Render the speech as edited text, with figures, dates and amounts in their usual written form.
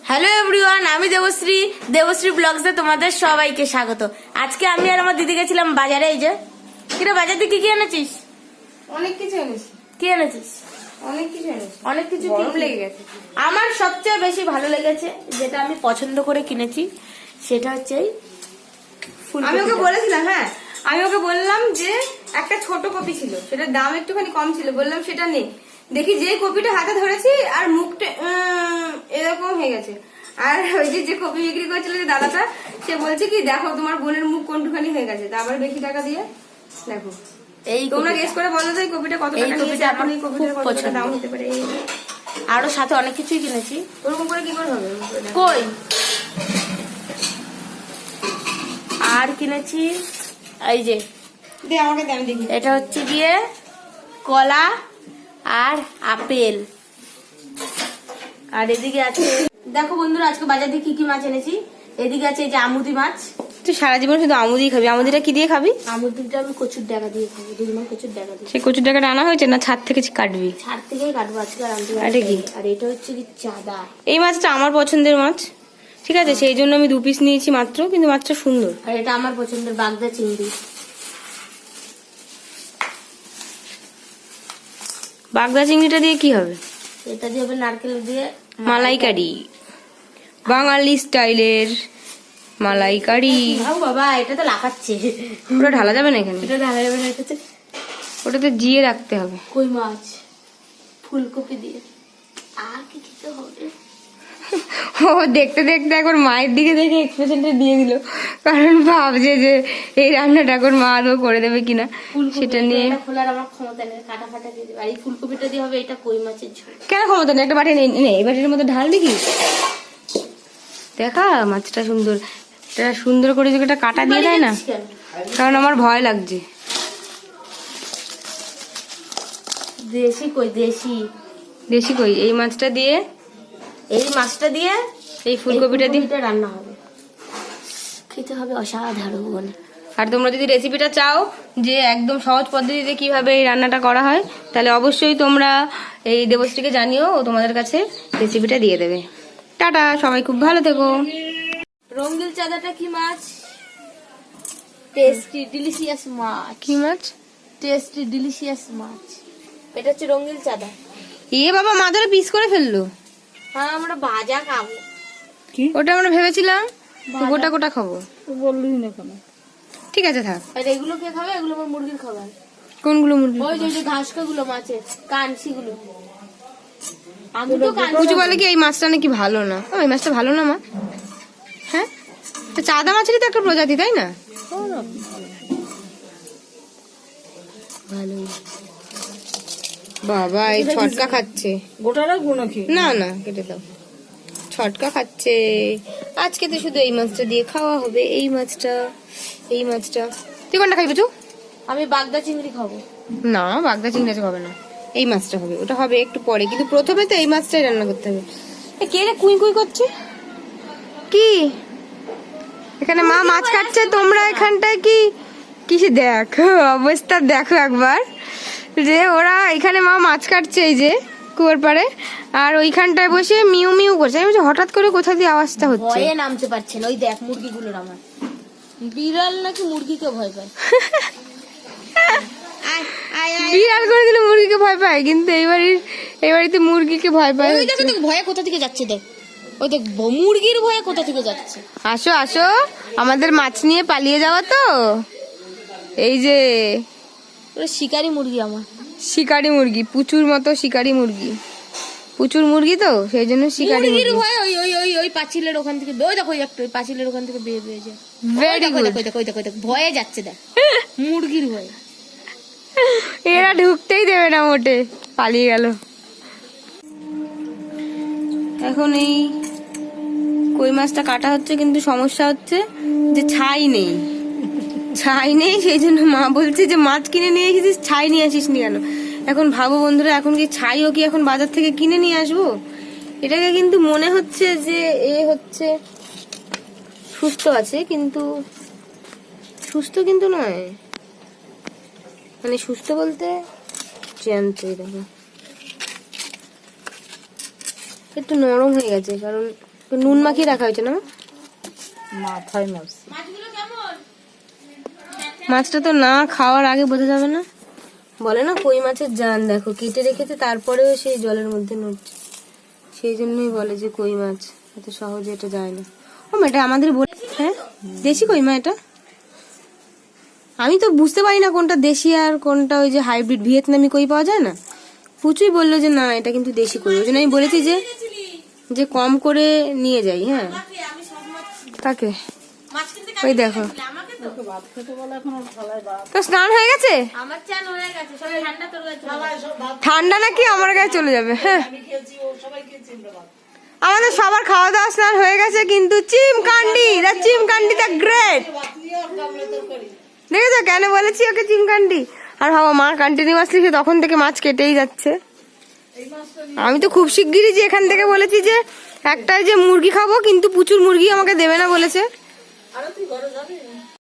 Hello everyone, আমি দেবশ্রী। দেবশ্রী ব্লগসে তোমাদের সবাইকে স্বাগত। আজকে আমি আর আমার দিদি গেছিলাম বাজারে। এই যে কিরে, বাজার থেকে কি এনেছিস? অনেক কিছু এনেছি। কি এনেছিস? অনেক কিছু এনেছি। অনেক কিছু। গরম লেগে গেছে। আমার সবচেয়ে বেশি ভালো লেগেছে, যেটা আমি পছন্দ করে কিনেছি, সেটা হচ্ছে এই ফুলকপি। আমি ওকে বলেছিলাম, হ্যাঁ আমি ওকে বললাম যে একটা ছোট কপি ছিল, সেটার দাম একটুখানি কম ছিল, বললাম সেটা নেই। দেখি যে কপিটা হাতে ধরেছি আর মুখটা এরকম হয়ে গেছে। আর ওই যে কপি বিক্রি করছিল যে দাদাটা, সে বলছে কি দেখো তোমার বোনের মুখ কোনটুখানি হয়ে গেছে, তা আবার বেশি টাকা দিয়ে দেখো। এই তোমরা গেস করে বলো তো এই কপিটা কত টাকা নিয়েছে, এখন এই কপিটার কত টাকা দাম হতে পারে। আরো সাথে অনেক কিছুই কিনেছি। ওরকম করে কি করে হবে? কই আর কিনেছি এই যে, দে আমাকে দে, আমি দেখি। এটা হচ্ছে গিয়ে কলা আর আপেল। আর এদিকে আছে, দেখো বন্ধুরা আজকে বাজার থেকে কি কি মাছ এনেছি। এদিকে আছে এই যে আমুদি মাছ। তুই সারা জীবন শুধু আমুদি খাবি। আমুদিটা কি দিয়ে খাবি? আমুদিটা আমি কচুর ডাকা দিয়ে খাবো, দুধমান কচুর ডাকা দিয়ে। সেই কচুর টাকাটা আনা হয়েছে না ছাদ থেকে কাটবি? ছাদ থেকেই কাটবো আজকে। আর আমুদি আরে কি? আর এটা হচ্ছে কি চাদা। এই মাছটা আমার পছন্দের মাছ, ঠিক আছে, সেই জন্য আমি 2 পিস নিয়েছি মাত্র, কিন্তু মাছটা সুন্দর। আর এটা আমার পছন্দের বাগদা চিংড়ি। বাগদা চিংড়িটা দিয়ে কি হবে? এটা দিয়ে হবে নারকেল দিয়ে মালাইকারি, বাঙালি স্টাইলের মালাইকারি। খাও বাবা, এটা তো লাফাচ্ছে। ওটা ঢালা যাবে না এখানে, এটা ঢালা যাবে না। এটা হচ্ছে ওটাতে জিয়ে রাখতে হবে। কই মাছ ফুলকপি দিয়ে। আর কি খেতে হবে? ও দেখতে দেখতে একবার মায়ের দিকে দেখে এক্সপ্রেশনটা দিয়ে দিল, কারণ ভাবছে যে এই রান্নাটা এখন মা আদৌ করে দেবে কিনা সেটা নিয়ে। খোলার আমার ক্ষমতা নেই, কাটা ফাটা দিয়ে দেবে। আর এই ফুলকপিটা দিয়ে হবে এটা কই মাছের ঝোল। কেন ক্ষমতা নেই? একটা বাটি নেই, এই বাটির মধ্যে ঢালবি কি? দেখা মাছটা সুন্দর, এটা সুন্দর করে যদি একটা কাটা দিয়ে দেয় না, কারণ আমার ভয় লাগছে। দেশি কই, দেশি দেশি কই? এই মাছটা দিয়ে, এই মাছটা দিয়ে এই ফুলকপিটা দিয়ে রান্না হবে, খেতে হবে অসাধারণ। আর তোমরা যদি রেসিপিটা চাও যে একদম সহজ পদ্ধতিতে কিভাবে এই রান্নাটা করা হয়, তাহলে অবশ্যই তোমরা এই দেবশ্রীকে জানিও, ও তোমাদের কাছে রেসিপিটা দিয়ে দেবে। টাটা, সবাই খুব ভালো থেকো। রঙ্গিল চাঁদাটা কি মাছ? টেস্টি ডিলিশিয়াস মাছ। কি মাছ? টেস্টি ডিলিশিয়াস মাছ। এটা হচ্ছে রঙ্গিল চাঁদা। এ বাবা, মা ধরে পিস করে ফেললো। হ্যাঁ, আমরা ভাজা খাবো। ওটা আমরা ভেবেছিলাম গোটা গোটা খাবো। বললি না কেন? ঠিক আছে থাক। আর এগুলো কে খাবে? এগুলো আমার মুরগির খাবার। কোনগুলো মুরগি? ওই যে ঘাসকা গুলো, মাছের কানসি গুলো। আমি তো কুচু বলে কি এই মাছটা নাকি ভালো না। এই মাছটা ভালো না মা? হ্যাঁ, তো চাদা মাছেরই তো একটা প্রজাতি, তাই না? ভালো। বাবা এই ছটকা খাচ্ছে। গোটাটা গুলো খেয়ে না না, কেটে দাও। ছটকা খাচ্ছে। আজকে তো শুধু এই মাছটা দিয়ে খাওয়া হবে। এই মাছটা, এই মাছটা। তুই কোনটা খাবি বুঝু? আমি বাগদা চিংড়ি খাবো। না, বাগদা চিংড়ি হবে না, এই মাছটা হবে। ওটা হবে একটু পরে, কিন্তু প্রথমে তো এই মাছটাই রান্না করতে হবে। কে রে কুই কুই করছে? কি এখানে মা মাছ কাটছে, তোমরা এখানটায় কি কিসে? দেখো অবস্থা, দেখো একবার, যে ওরা এখানে মা মাছ কাটছে এই যে কুয়োর পাড়ে, আর ওইখানটায় বসে মিউ মিউ করছে। আমি বলছি হঠাৎ করে কোথা দিয়ে আওয়াজটা হচ্ছে। ভয়ে নামতে পারছে না। ওই দেখ মুরগিগুলোর, আমার বিড়াল নাকি মুরগিকে ভয় পায়। বিড়াল করে দিলে মুরগিকে ভয় পায়, কিন্তু এই বাড়িতে মুরগিকে ভয় পায়। ওই দেখো দেখ, ভয়ে কোথা থেকে যাচ্ছে দেখ। ওই দেখ মুরগির ভয়ে কোথা থেকে যাচ্ছে। আসো আসো, আমাদের মাছ নিয়ে পালিয়ে যাওয়া তো। এই যে ওরা শিকারি মুরগি, আমার শিকারি মুরগি, পুচুর মতো শিকারি মুরগি। পুচুর মুরগি তো সেই জন্য শিকারি মুরগির মুরগি। ভয়। ওই ওই ওই ওই পাঁচিলের ওখান থেকে, ওই দেখো, ওই একটা ওই পাঁচিলের ওখান থেকে বেয়ে বেয়ে যায়। Very good. ওই দেখ ওই দেখ ওই দেখ, ভয়ে যাচ্ছে দেখ, মুরগির ভয়ে। এরা ঢুকতেই দেবে না মোটে, পালিয়ে গেল। এখন এই কই মাছটা কাটা হচ্ছে, কিন্তু সমস্যা হচ্ছে যে ছাই নেই। ছাই নেই, সেই জন্য মা বলছে যে মাছ কিনে নিয়ে এসেছিস, ছাই নিয়ে আসিস নি কেন? এখন ভাবো বন্ধুরা, এখন কি ছাইও কি এখন বাজার থেকে কিনে নিয়ে আসবো? এটাকে কিন্তু মনে হচ্ছে যে এ হচ্ছে সুস্থ আছে, কিন্তু সুস্থ কিন্তু নয়। মানে সুস্থ বলতে জ্যান্ত, দেখো একটু নরম হয়ে গেছে, কারণ নুন মাখিয়ে রাখা হয়েছে না মা? মাথায় মারছি। মাছগুলো কেমন? মাছটা তো না খাওয়ার আগে বোঝা যাবে না। বলে না কই মাছের জান, দেখো কেটে রেখেছে তারপরেও সেই জলের মধ্যে নড়ছে। সেই জন্যই বলে যে কই মাছ এত সহজে এটা যায় না। ও মা, এটা আমাদের হ্যাঁ দেশি কই মা এটা? আমি তো বুঝতে পারি না কোনটা দেশি আর কোনটা ওই যে হাইব্রিড ভিয়েতনামি কই পাওয়া যায় না। পুচুই বললো যে না এটা কিন্তু দেশি কই, ওই জন্য আমি বলেছি যে কম করে নিয়ে যাই। হ্যাঁ আমি সব মাছ তাকে মাছ কিনতে ওই দেখো আমাকে তো ভাত খেতে বলে এখন ওর থালায় ভাত। তো স্নান হয়ে গেছে? আমার চান হয়ে গেছে, সব ঠান্ডা তোর গায়ে চলে গেছে। ঠান্ডা নাকি আমার গায়ে চলে যাবে? হ্যাঁ আমি খেয়েছি, ও সবাই খেয়েছি আমরা ভাত। আমাদের সবার খাওয়া দাওয়া স্নান হয়ে গেছে, কিন্তু চিমকান্ডি দ্য গ্রেট, ভাত নিয়ে ওর গামলা তরকারি। দেখেছো কেন বলেছি ওকে চিমকান্ডি? আর ভাবো মা কন্টিনিউয়াসলি সে তখন থেকে মাছ কেটেই যাচ্ছে। এই মাছটা আমি তো খুব শিগগিরই যে এখান থেকে বলেছি যে একটা যে মুরগি খাবো, কিন্তু প্রচুর মুরগি আমাকে দেবে না বলেছে। আরে তুই ঘরে যাবি?